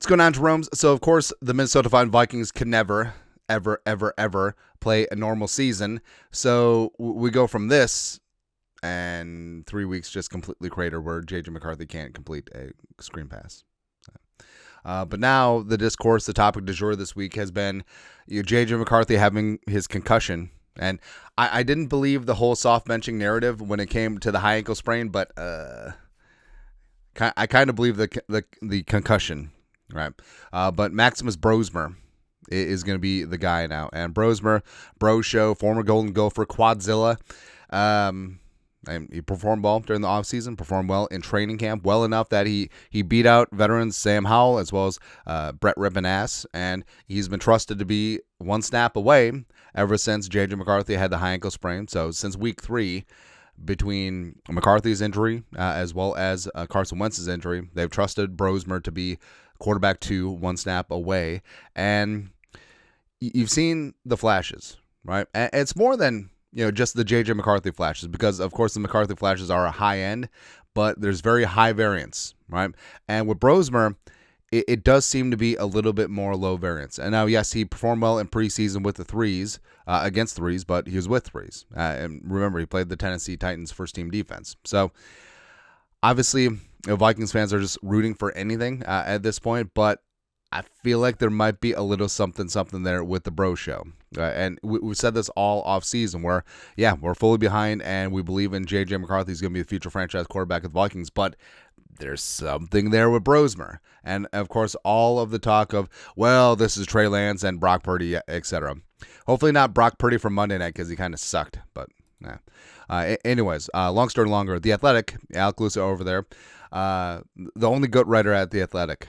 What's going on, Jerome? So, of course, the Minnesota Vikings can never, ever play a normal season. So we go from this and 3 weeks just completely crater where J.J. McCarthy can't complete a screen pass. But now the discourse, the topic du jour this week has been J.J. McCarthy having his concussion. And I didn't believe the whole soft benching narrative when it came to the high ankle sprain, but I kind of believe the concussion, right? But Maximus Brosmer is going to be the guy now. And Brosmer, Bro Show, former Golden Gopher, Quadzilla. And he performed well during the offseason, performed well in training camp, well enough that he beat out veterans Sam Howell as well as Brett Rippon-Ass, and he's been trusted to be one snap away ever since J.J. McCarthy had the high ankle sprain. So since week 3, between McCarthy's injury as well as Carson Wentz's injury, they've trusted Brosmer to be quarterback 2, one snap away, and you've seen the flashes, right? And it's more than just the J.J. McCarthy flashes, because, of course, the McCarthy flashes are a high end, but there's very high variance, right? And with Brosmer, it does seem to be a little bit more low variance. And now, yes, he performed well in preseason with the threes, against threes, but he was with threes. And remember, he played the Tennessee Titans first-team defense. So, obviously, Vikings fans are just rooting for anything at this point, but I feel like there might be a little something there with the Bro Show. And we've said this all off season where, yeah, we're fully behind and we believe in J.J. McCarthy is going to be the future franchise quarterback of the Vikings, but there's something there with Brosmer. And, of course, all of the talk of, well, this is Trey Lance and Brock Purdy, etc. Hopefully not Brock Purdy from Monday night because he kind of sucked, but nah. Anyways, long story longer, The Athletic, Alec Lusa over there, the only good writer at The Athletic.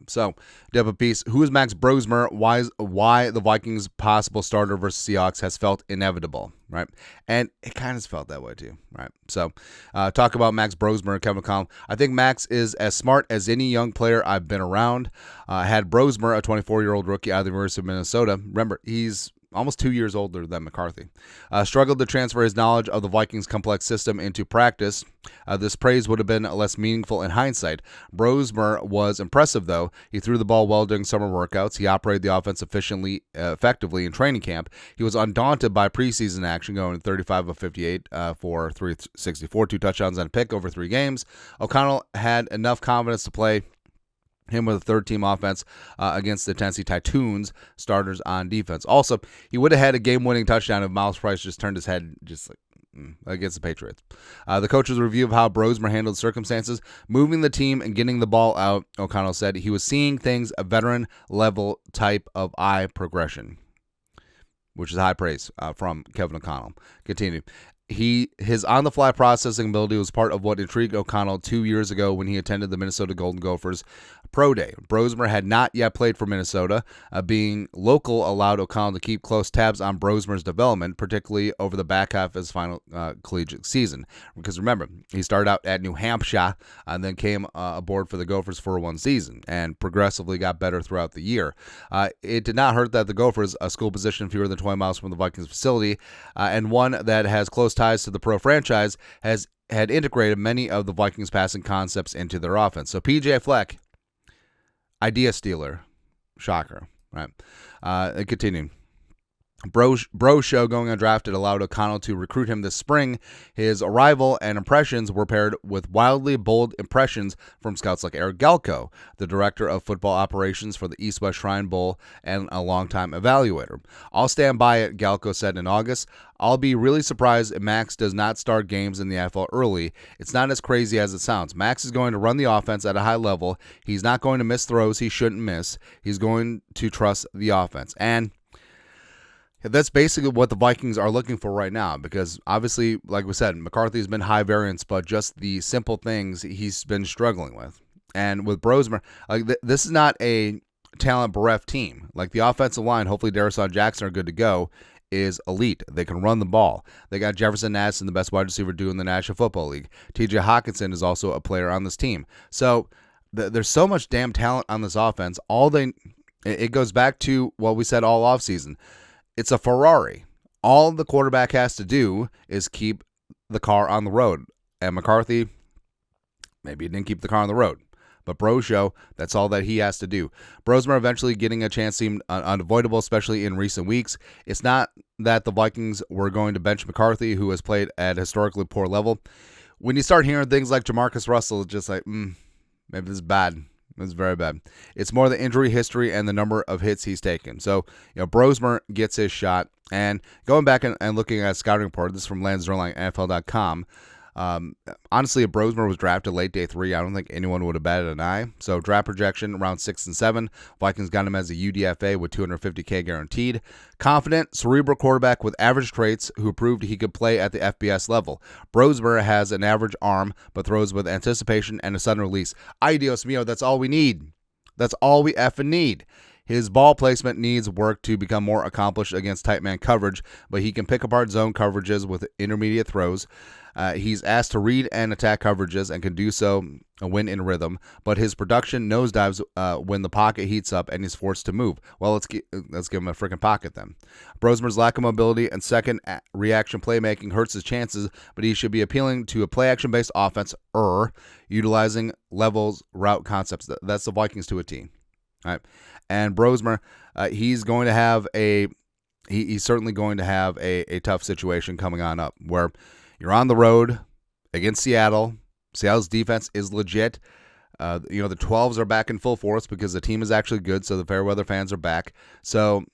So, dip a piece. Who is Max Brosmer? Why the Vikings' possible starter versus Seahawks has felt inevitable, right? And it kind of felt that way too, right? So, talk about Max Brosmer and Kevin McConnell. I think Max is as smart as any young player I've been around. Had Brosmer, a 24-year-old rookie out of the University of Minnesota. Remember, he's almost 2 years older than McCarthy. Struggled to transfer his knowledge of the Vikings' complex system into practice. This praise would have been less meaningful in hindsight. Brosmer was impressive, though. He threw the ball well during summer workouts. He operated the offense effectively in training camp. He was undaunted by preseason action, going 35 of 58 for 364, 2 touchdowns and a pick over 3 games. O'Connell had enough confidence to play him with a third-team offense against the Tennessee Titans starters on defense. Also, he would have had a game-winning touchdown if Miles Price just turned his head just against the Patriots. The coach's review of how Brosmer handled circumstances, moving the team and getting the ball out, O'Connell said he was seeing things a veteran-level type of eye progression, which is high praise from Kevin O'Connell. Continue. His on-the-fly processing ability was part of what intrigued O'Connell 2 years ago when he attended the Minnesota Golden Gophers Pro Day. Brosmer had not yet played for Minnesota. Being local allowed O'Connell to keep close tabs on Brosmer's development, particularly over the back half of his final collegiate season. Because remember, he started out at New Hampshire and then came aboard for the Gophers for 1 season and progressively got better throughout the year. It did not hurt that the Gophers, a school position fewer than 20 miles from the Vikings facility, and one that has close ties to the pro franchise, had integrated many of the Vikings passing concepts into their offense. So PJ Fleck, idea stealer, shocker, right? Continuing. Bro Show going undrafted allowed O'Connell to recruit him this spring. His arrival and impressions were paired with wildly bold impressions from scouts like Eric Galko, the director of football operations for the East-West Shrine Bowl and a longtime evaluator. I'll stand by it, Galko said in August. I'll be really surprised if Max does not start games in the NFL early. It's not as crazy as it sounds. Max is going to run the offense at a high level. He's not going to miss throws he shouldn't miss. He's going to trust the offense. And that's basically what the Vikings are looking for right now, because obviously, like we said, McCarthy's been high variance, but just the simple things he's been struggling with. And with Brosmer, this is not a talent bereft team. Like the offensive line, hopefully Darisaw Jackson are good to go, is elite. They can run the ball. They got Jefferson Addison, the best wide receiver duo in the National Football League. T.J. Hawkinson is also a player on this team. So there's so much damn talent on this offense. It goes back to what we said all offseason. It's a Ferrari. All the quarterback has to do is keep the car on the road. And McCarthy, maybe he didn't keep the car on the road, But Bro show, that's all that he has to do. Brosmer eventually getting a chance seemed unavoidable, especially in recent weeks. It's not that the Vikings were going to bench McCarthy, who has played at a historically poor level. When you start hearing things like Jamarcus Russell, it's just like, maybe this is bad. It's very bad. It's more the injury history and the number of hits he's taken. So, Brosmer gets his shot. And going back and looking at a scouting report, this is from Lance Zierlein, NFL.com. Honestly, if Brosmer was drafted late day 3, I don't think anyone would have batted an eye. So draft projection around 6 and 7. Vikings got him as a UDFA with $250K guaranteed. Confident, cerebral quarterback with average traits who proved he could play at the FBS level. Brosmer has an average arm, but throws with anticipation and a sudden release. Ay, Dios mío, that's all we need. That's all we effing need. His ball placement needs work to become more accomplished against tight man coverage, but he can pick apart zone coverages with intermediate throws. He's asked to read and attack coverages and can do so when in rhythm, but his production nosedives when the pocket heats up and he's forced to move. Well, let's give him a freaking pocket then. Brosmer's lack of mobility and second reaction playmaking hurts his chances, but he should be appealing to a play-action-based offense utilizing levels, route concepts. That's the Vikings to a T. All right. And Brosmer, he's going to have he's certainly going to have a tough situation coming on up where you're on the road against Seattle. Seattle's defense is legit. The 12s are back in full force because the team is actually good, so the Fairweather fans are back. So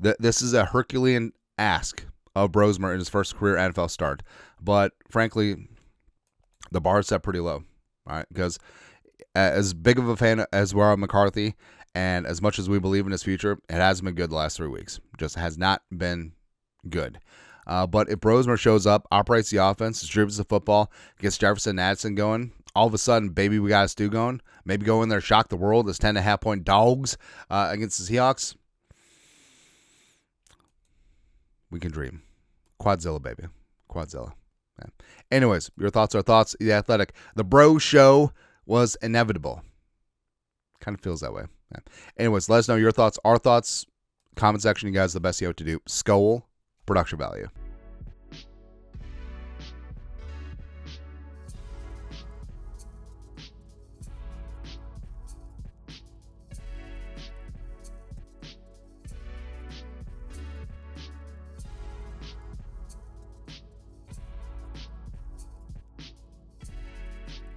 this is a Herculean ask of Brosmer in his first career NFL start. But frankly, the bar is set pretty low, all right? Because as big of a fan as we are of McCarthy, and as much as we believe in his future, it hasn't been good the last 3 weeks. Just has not been good. But if Brosmer shows up, operates the offense, distributes the football, gets Jefferson and Addison going, all of a sudden, baby, we got a stew going. Maybe go in there, shock the world as 10.5-point dogs against the Seahawks. We can dream. Quadzilla, baby. Quadzilla. Yeah. Anyways, your thoughts are thoughts. The Athletic. The Bro show was inevitable. Kind of feels that way. Yeah. Anyways, let us know your thoughts, our thoughts. Comment section, you guys, the best you know what to do. Skull production value.